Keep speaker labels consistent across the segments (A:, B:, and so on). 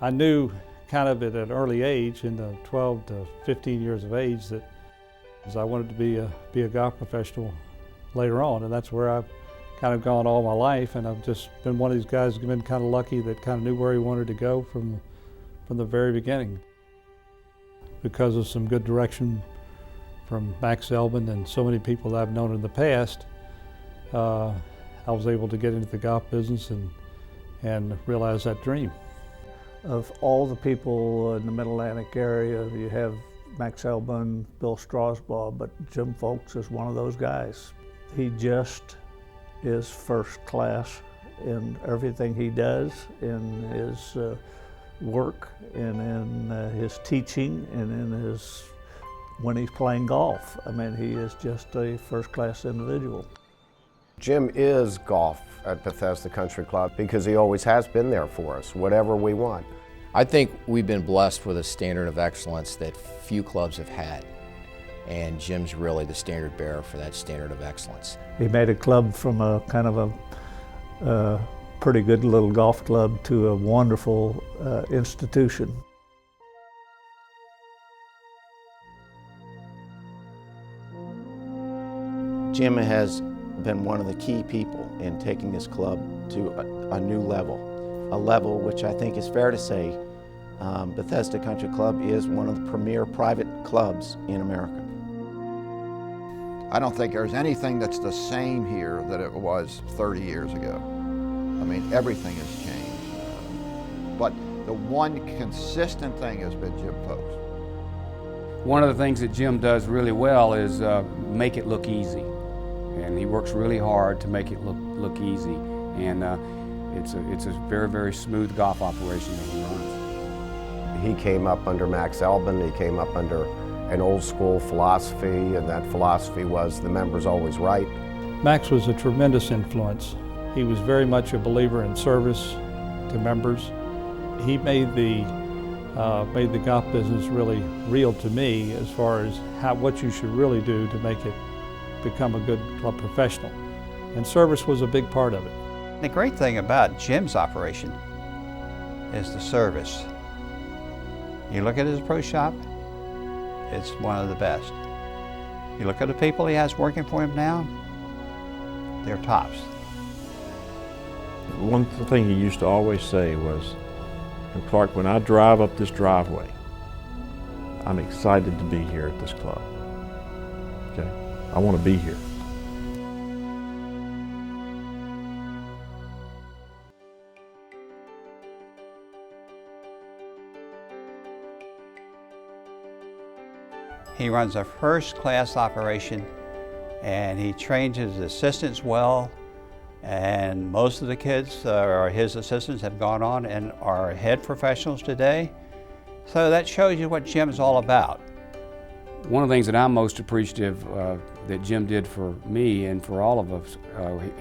A: I knew kind of at an early age, in the 12 to 15 years of age, that I wanted to be a golf professional later on, and that's where I've kind of gone all my life. And I've just been one of these guys who's been kind of lucky that kind of knew where he wanted to go from the very beginning. Because of some good direction from Max Elvin and so many people that I've known in the past, I was able to get into the golf business and realize that dream.
B: Of all the people in the Mid-Atlantic area, you have Max Elvin, Bill Strasbaugh, but Jim Folks is one of those guys. He just is first class in everything he does, in his work, and in his teaching, and in when he's playing golf. I mean, he is just a first-class individual.
C: Jim is golf at Bethesda Country Club because he always has been there for us, whatever we want.
D: I think we've been blessed with a standard of excellence that few clubs have had, and Jim's really the standard bearer for that standard of excellence.
B: He made a club from a kind of a pretty good little golf club to a wonderful institution.
E: Jim has been one of the key people in taking this club to a new level, a level which I think is fair to say Bethesda Country Club is one of the premier private clubs in America.
F: I don't think there's anything that's the same here that it was 30 years ago. I mean, everything has changed. But the one consistent thing has been Jim Folks.
G: One of the things that Jim does really well is make it look easy. And he works really hard to make it look easy. And it's a very, very smooth golf operation that he runs.
C: He came up under Max Elvin, he came up under an old school philosophy, and that philosophy was the member's always right.
A: Max was a tremendous influence. He was very much a believer in service to members. He made the golf business really real to me as far as what you should really do to make it become a good club professional. And service was a big part of it.
H: The great thing about Jim's operation is the service. You look at his pro shop, it's one of the best. You look at the people he has working for him now, they're tops.
I: One thing he used to always say was, Clark, when I drive up this driveway, I'm excited to be here at this club. Okay? I want to be here.
H: He runs a first-class operation, and he trains his assistants well, and most of the kids or his assistants have gone on and are head professionals today. So that shows you what Jim's all about.
G: One of the things that I'm most appreciative that Jim did for me and for all of us,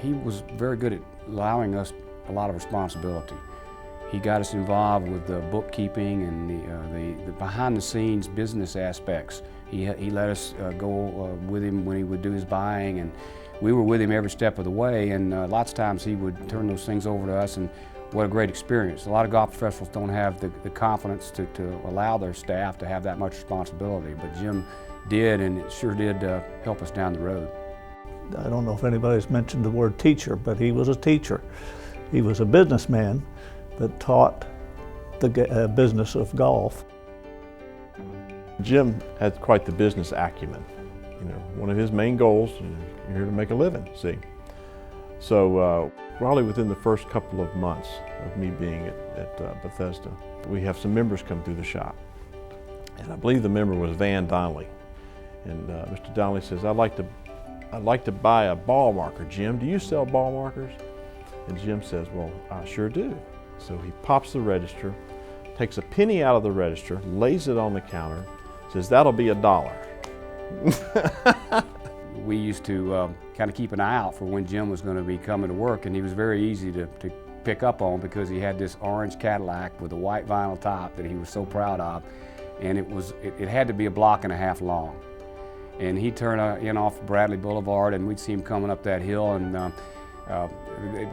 G: he was very good at allowing us a lot of responsibility. He got us involved with the bookkeeping and the behind-the-scenes business aspects. He let us go with him when he would do his buying, and we were with him every step of the way, and lots of times he would turn those things over to us, and what a great experience. A lot of golf professionals don't have the confidence to allow their staff to have that much responsibility, but Jim did, and it sure did help us down the road.
B: I don't know if anybody's mentioned the word teacher, but he was a teacher. He was a businessman that taught the business of golf.
I: Jim had quite the business acumen. You know, one of his main goals is you're here to make a living, see. So probably within the first couple of months of me being at Bethesda, we have some members come through the shop. And I believe the member was Van Donnelly. And Mr. Donnelly says, I'd like to buy a ball marker. Jim, do you sell ball markers? And Jim says, well, I sure do. So he pops the register, takes a penny out of the register, lays it on the counter, says, that'll be $1.
G: We used to kind of keep an eye out for when Jim was going to be coming to work, and he was very easy to pick up on because he had this orange Cadillac with a white vinyl top that he was so proud of, and it had to be 1.5 blocks long. And he'd turn in off Bradley Boulevard, and we'd see him coming up that hill, and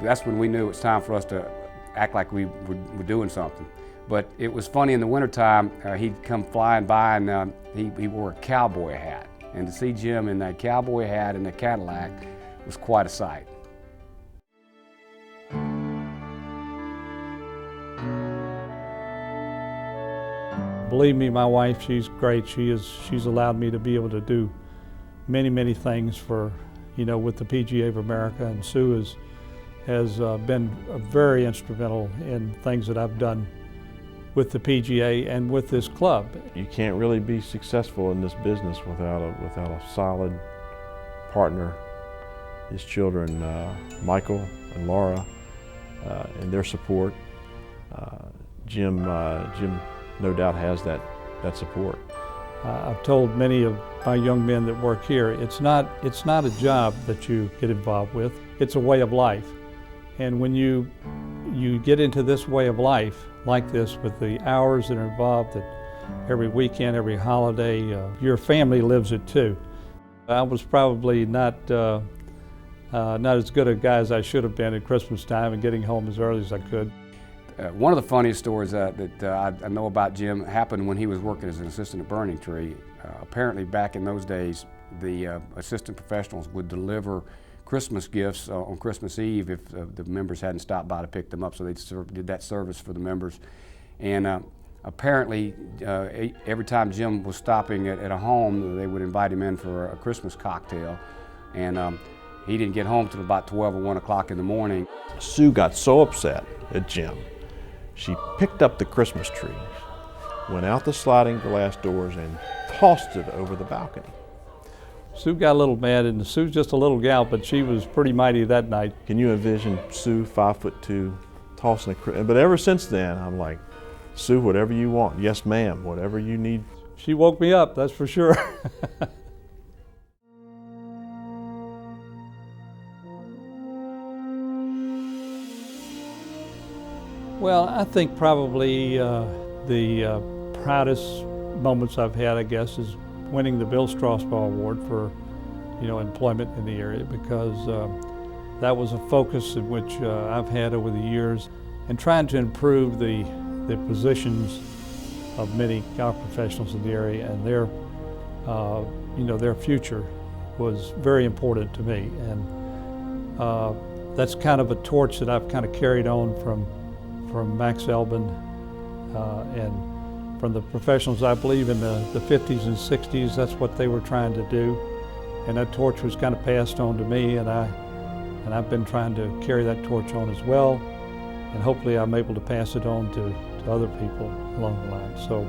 G: that's when we knew it was time for us to act like we were doing something. But it was funny in the wintertime, he'd come flying by and he wore a cowboy hat. And to see Jim in that cowboy hat and the Cadillac was quite a sight.
A: Believe me, my wife, she's great. She's allowed me to be able to do many things for, with the PGA of America, and Sue has been very instrumental in things that I've done with the PGA and with this club.
I: You can't really be successful in this business without a solid partner. His children, Michael and Laura, and their support. Jim no doubt has that support.
A: I've told many of my young men that work here, it's not a job that you get involved with, it's a way of life. And when you get into this way of life, like this, with the hours that are involved, that every weekend, every holiday, your family lives it too. I was probably not as good a guy as I should have been at Christmas time and getting home as early as I could.
G: One of the funniest stories that I know about Jim happened when he was working as an assistant at Burning Tree. Apparently back in those days, the assistant professionals would deliver Christmas gifts on Christmas Eve if the members hadn't stopped by to pick them up, so they did that service for the members. And apparently every time Jim was stopping at a home, they would invite him in for a Christmas cocktail. And he didn't get home till about 12 or 1 o'clock in the morning.
I: Sue got so upset at Jim, she picked up the Christmas tree, went out the sliding glass doors and tossed it over the balcony.
A: Sue got a little mad, and Sue's just a little gal, but she was pretty mighty that night.
I: Can you envision Sue, 5'2", tossing a, but ever since then, I'm like, Sue, whatever you want. Yes, ma'am, whatever you need.
A: She woke me up, that's for sure. Well, I think probably the proudest moments I've had, I guess, is winning the Bill Strasbaugh Award for, employment in the area, because that was a focus in which I've had over the years, and trying to improve the positions of many golf professionals in the area, and their future was very important to me, and that's kind of a torch that I've kind of carried on from Max Elbin and from the professionals. I believe in the 50s and 60s, that's what they were trying to do, and that torch was kind of passed on to me, and I've been trying to carry that torch on as well, and hopefully I'm able to pass it on to other people along the line. So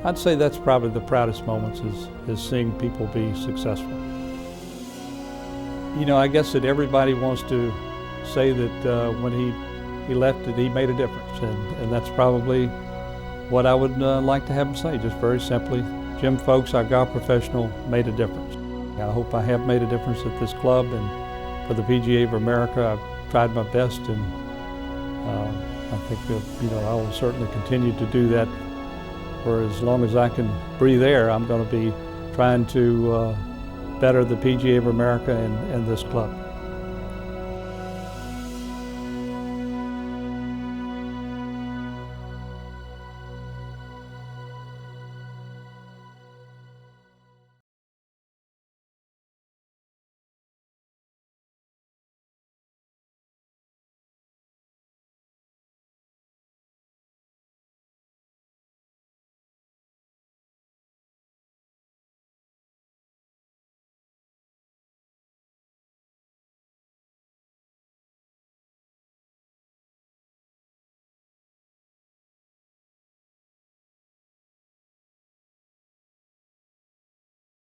A: I'd say that's probably the proudest moments, is seeing people be successful. I guess that everybody wants to say that when he left, that he made a difference, and that's probably what I would like to have him say, just very simply. Jim Folks, our golf professional, made a difference. I hope I have made a difference at this club, and for the PGA of America, I've tried my best, and I think that, I will certainly continue to do that for as long as I can breathe air. I'm going to be trying to better the PGA of America and this club.